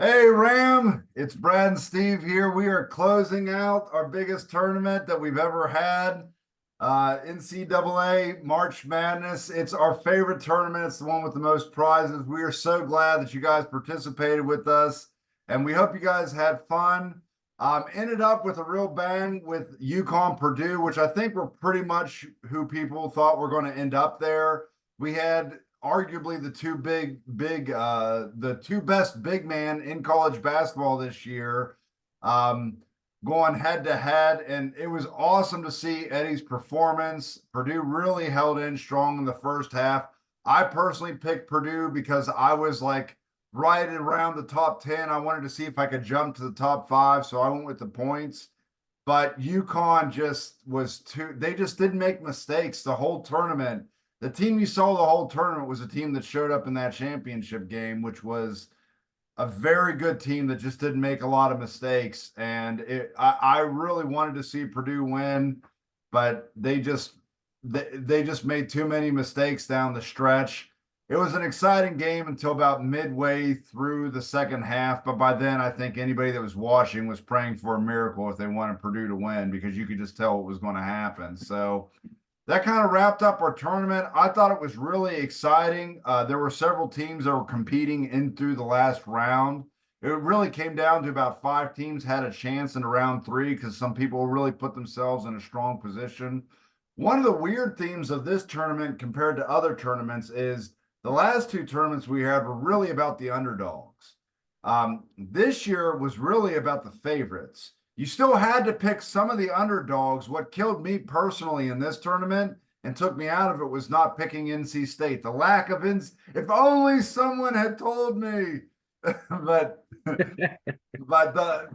Hey Ram, it's Brad and Steve here. We are closing out our biggest tournament that we've ever had. NCAA March Madness. It's our favorite tournament. It's the one with the most prizes. We are so glad that you guys participated with us, and we hope you guys had fun. Ended up with a real bang with UConn Purdue, which I think were pretty much who people thought were going to end up there. We had arguably the two best big man in college basketball this year, um, going head to head. And it was awesome to see Eddie's performance. Purdue really held in strong in the first half. I personally picked Purdue because I was like right around the top 10. I wanted to see if I could jump to the top five. So I went with the points. But UConn they just didn't make mistakes the whole tournament. The team you saw the whole tournament was a team that showed up in that championship game, which was a very good team that just didn't make a lot of mistakes. And I really wanted to see Purdue win, but they just made too many mistakes down the stretch. It was an exciting game until about midway through the second half, but by then I think anybody that was watching was praying for a miracle if they wanted Purdue to win because you could just tell what was going to happen. So that kind of wrapped up our tournament. I thought it was really exciting. There were several teams that were competing in through the last round. It really came down to about five teams had a chance in round three because some people really put themselves in a strong position. One of the weird themes of this tournament compared to other tournaments is the last two tournaments we had were really about the underdogs. This year was really about the favorites. You still had to pick some of the underdogs. What killed me personally in this tournament and took me out of it was not picking NC State. The lack of if only someone had told me. but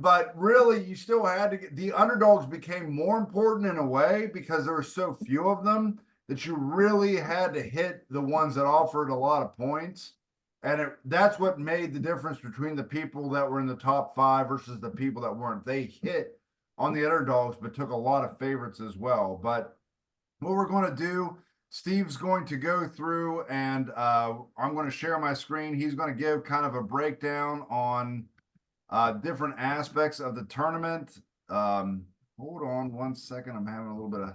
but really you still had to get the underdogs became more important in a way because there were so few of them that you really had to hit the ones that offered a lot of points. And that's what made the difference between the people that were in the top five versus the people that weren't. They hit on the underdogs, but took a lot of favorites as well. But what we're going to do, Steve's going to go through and I'm going to share my screen. He's going to give kind of a breakdown on different aspects of the tournament. Hold on one second. I'm having a little bit of.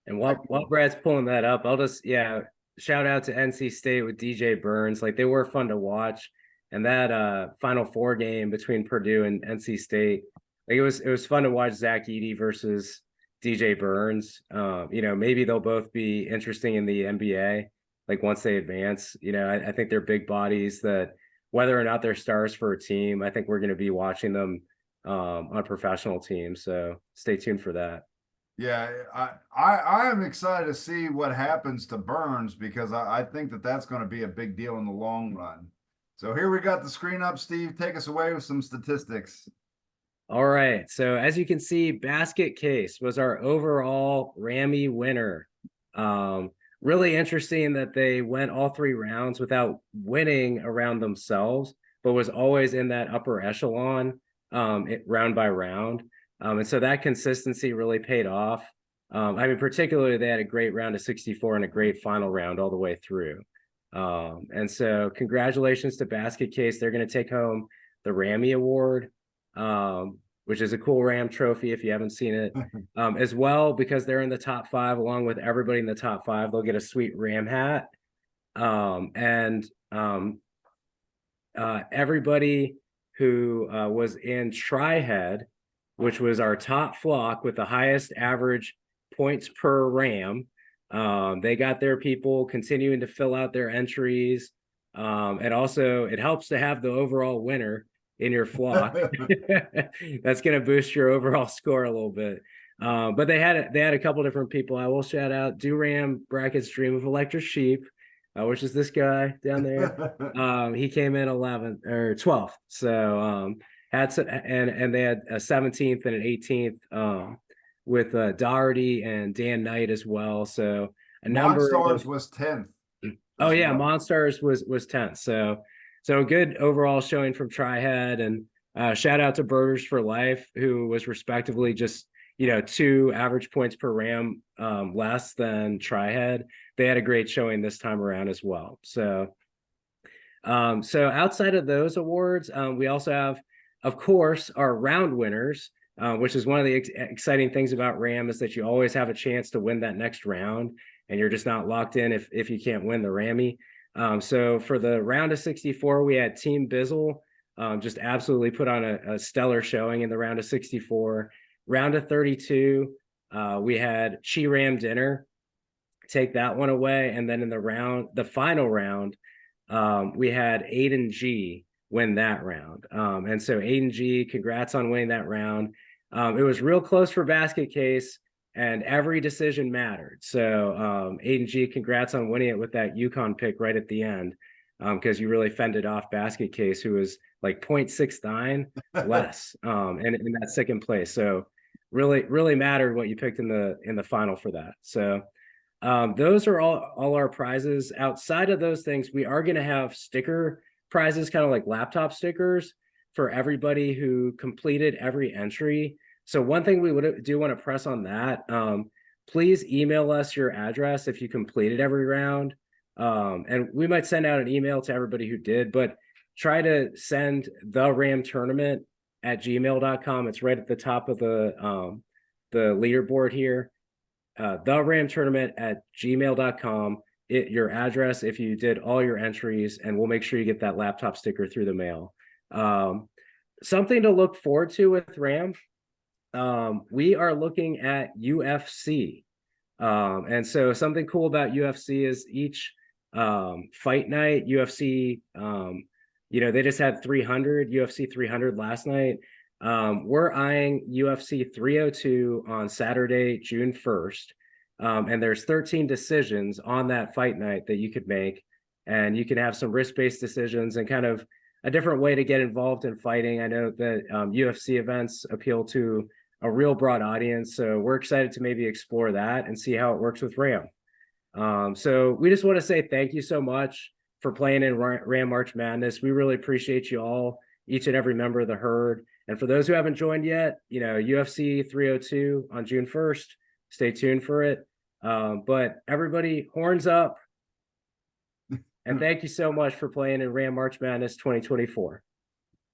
And while Brad's pulling that up, I'll just shout out to NC State with DJ Burns. Like they were fun to watch. And that Final Four game between Purdue and NC State, like it was fun to watch Zach Edey versus DJ Burns. Maybe they'll both be interesting in the NBA, like once they advance. I think they're big bodies that whether or not they're stars for a team, I think we're going to be watching them on professional teams. So stay tuned for that. Yeah, I am excited to see what happens to Burns because I think that that's going to be a big deal in the long run. So here we got the screen up, Steve. Take us away with some statistics. All right. So as you can see, Basket Case was our overall Rammy winner. Really interesting that they went all three rounds without winning around themselves, but was always in that upper echelon round by round. And so that consistency really paid off. Particularly they had a great round of 64 and a great final round all the way through. And so congratulations to Basket Case. They're going to take home the Rammy Award, which is a cool Ram trophy if you haven't seen it, as well, because they're in the top five along with everybody in the top five. They'll get a sweet Ram hat. Everybody who was in Tri-Head, which was our top flock with the highest average points per Ram, they got their people continuing to fill out their entries. And also it helps to have the overall winner in your flock. That's going to boost your overall score a little bit. But they had a couple different people. I will shout out Duram Brackets Dream of Electric Sheep, which is this guy down there. He came in 11th or 12th. So and they had a 17th and an 18th with Doherty and Dan Knight as well. So a number Monstars was 10th. Oh yeah, well. Monstars was 10th. So a good overall showing from Tri-Head, and shout out to Birders for Life, who was respectively just 2 average points per Ram less than Tri-Head. They had a great showing this time around as well. So So outside of those awards, we also have, of course, our round winners, which is one of the exciting things about Ram is that you always have a chance to win that next round, and you're just not locked in if you can't win the Rammy. So for the round of 64, we had Team Bizzle, just absolutely put on a stellar showing in the round of 64. Round of 32, we had Chi Ram Dinner take that one away, and then in the final round, we had Aiden G win that round. And so Aiden G, congrats on winning that round. It was real close for Basket Case, and every decision mattered. So Aiden G, congrats on winning it with that UConn pick right at the end, because you really fended off Basket Case, who was like 0.69 less and in that second place. So really mattered what you picked in the final for that. So those are all our prizes. Outside of those things, we are going to have sticker prizes, kind of like laptop stickers for everybody who completed every entry. So one thing we do want to press on that, please email us your address if you completed every round. And we might send out an email to everybody who did, but try to send the Ram tournament at gmail.com. It's right at the top of the leaderboard here. The Ram tournament at gmail.com, your address if you did all your entries, and we'll make sure you get that laptop sticker through the mail. Something to look forward to with Ram, we are looking at UFC. And so something cool about UFC is each fight night, UFC, they just had 300, UFC 300 last night. We're eyeing UFC 302 on Saturday, June 1st. And there's 13 decisions on that fight night that you could make. And you can have some risk-based decisions and kind of a different way to get involved in fighting. I know that UFC events appeal to a real broad audience. So we're excited to maybe explore that and see how it works with Ram. So we just want to say thank you so much for playing in Ram March Madness. We really appreciate you all, each and every member of the herd. And for those who haven't joined yet, UFC 302 on June 1st, stay tuned for it. But everybody, horns up. And thank you so much for playing in Ram March Madness 2024.